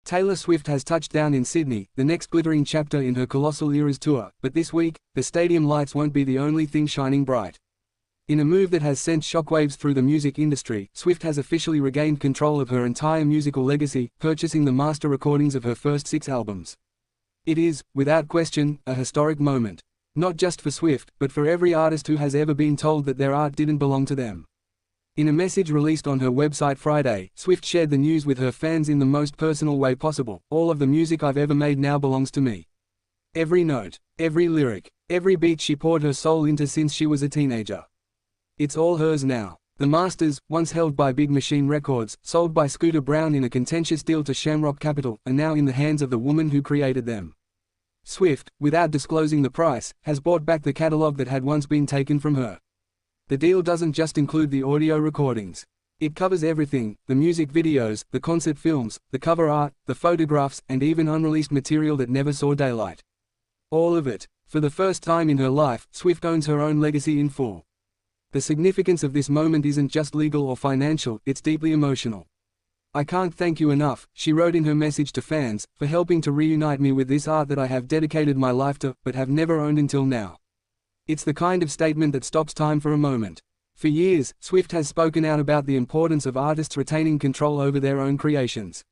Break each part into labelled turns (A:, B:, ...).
A: Taylor Swift has touched down in Sydney, the next glittering chapter in her colossal Eras tour, but this week, the stadium lights won't be the only thing shining bright. In a move that has sent shockwaves through the music industry, Swift has officially regained control of her entire musical legacy, purchasing the master recordings of her first 6 albums. It is, without question, a historic moment. Not just for Swift, but for every artist who has ever been told that their art didn't belong to them. In a message released on her website Friday, Swift shared the news with her fans in the most personal way possible. "All of the music I've ever made now belongs to me. Every note, every lyric, every beat she poured her soul into since she was a teenager. It's all hers now." The masters, once held by Big Machine Records, sold by Scooter Braun in a contentious deal to Shamrock Capital, are now in the hands of the woman who created them. Swift, without disclosing the price, has bought back the catalog that had once been taken from her. The deal doesn't just include the audio recordings. It covers everything: the music videos, the concert films, the cover art, the photographs, and even unreleased material that never saw daylight. All of it. For the first time in her life, Swift owns her own legacy in full. The significance of this moment isn't just legal or financial, it's deeply emotional. "I can't thank you enough," she wrote in her message to fans, "for helping to reunite me with this art that I have dedicated my life to, but have never owned until now." It's the kind of statement that stops time for a moment. For years, Swift has spoken out about the importance of artists retaining control over their own creations.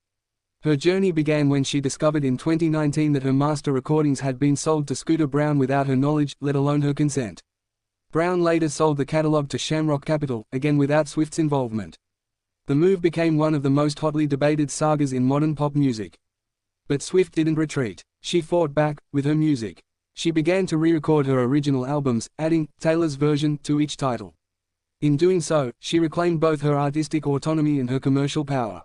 A: Her journey began when she discovered in 2019 that her master recordings had been sold to Scooter Braun without her knowledge, let alone her consent. Braun later sold the catalog to Shamrock Capital, again without Swift's involvement. The move became one of the most hotly debated sagas in modern pop music. But Swift didn't retreat. She fought back, with her music. She began to re-record her original albums, adding Taylor's version to each title. In doing so, she reclaimed both her artistic autonomy and her commercial power.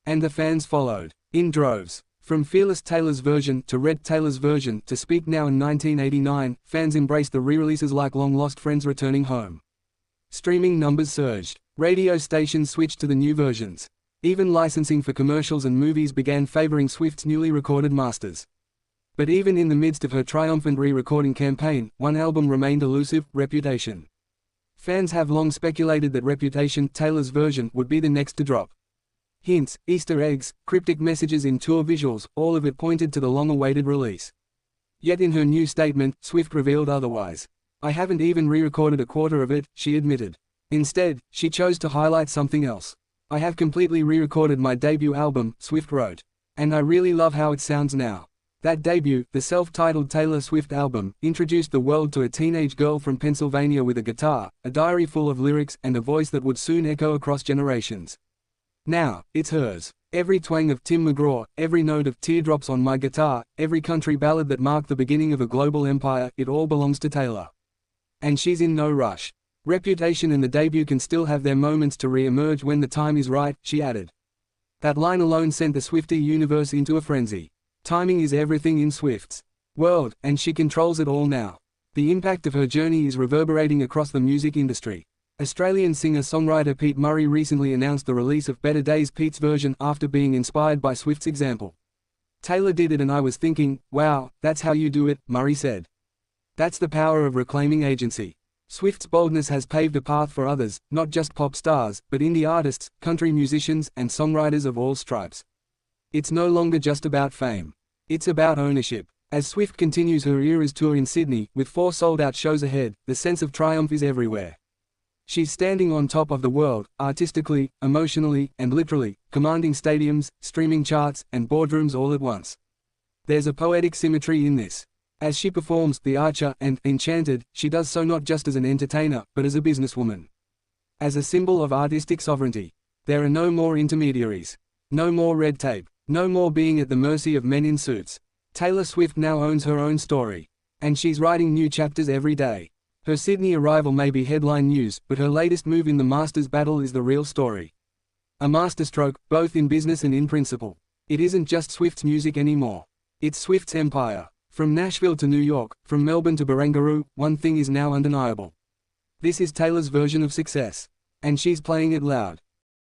A: And the fans followed, in droves. From Fearless Taylor's version to Red Taylor's version to Speak Now in 1989, fans embraced the re-releases like Long Lost Friends Returning Home. Streaming numbers surged. Radio stations switched to the new versions. Even licensing for commercials and movies began favoring Swift's newly recorded masters. But even in the midst of her triumphant re-recording campaign, one album remained elusive: Reputation. Fans have long speculated that Reputation, Taylor's version, would be the next to drop. Hints, Easter eggs, cryptic messages in tour visuals, all of it pointed to the long-awaited release. Yet in her new statement, Swift revealed otherwise. "I haven't even re-recorded a quarter of it," she admitted. Instead, she chose to highlight something else. "I have completely re-recorded my debut album," Swift wrote. "And I really love how it sounds now." That debut, the self-titled Taylor Swift album, introduced the world to a teenage girl from Pennsylvania with a guitar, a diary full of lyrics, and a voice that would soon echo across generations. Now, it's hers. Every twang of Tim McGraw, every note of Teardrops on My Guitar, every country ballad that marked the beginning of a global empire, it all belongs to Taylor. And she's in no rush. Reputation and the debut can still have their moments to re-emerge when the time is right, she added. That line alone sent the Swiftie universe into a frenzy. Timing is everything in Swift's world, and she controls it all now. The impact of her journey is reverberating across the music industry. Australian singer-songwriter Pete Murray recently announced the release of Better Days Pete's version after being inspired by Swift's example. "Taylor did it and I was thinking, wow, that's how you do it," Murray said. That's the power of reclaiming agency. Swift's boldness has paved a path for others, not just pop stars, but indie artists, country musicians, and songwriters of all stripes. It's no longer just about fame. It's about ownership. As Swift continues her Eras tour in Sydney, with 4 sold-out shows ahead, the sense of triumph is everywhere. She's standing on top of the world, artistically, emotionally, and literally, commanding stadiums, streaming charts, and boardrooms all at once. There's a poetic symmetry in this. As she performs The Archer and Enchanted, she does so not just as an entertainer, but as a businesswoman. As a symbol of artistic sovereignty. There are no more intermediaries. No more red tape. No more being at the mercy of men in suits. Taylor Swift now owns her own story. And she's writing new chapters every day. Her Sydney arrival may be headline news, but her latest move in the Masters battle is the real story. A masterstroke, both in business and in principle. It isn't just Swift's music anymore. It's Swift's empire. From Nashville to New York, from Melbourne to Barangaroo, one thing is now undeniable. This is Taylor's version of success. And she's playing it loud.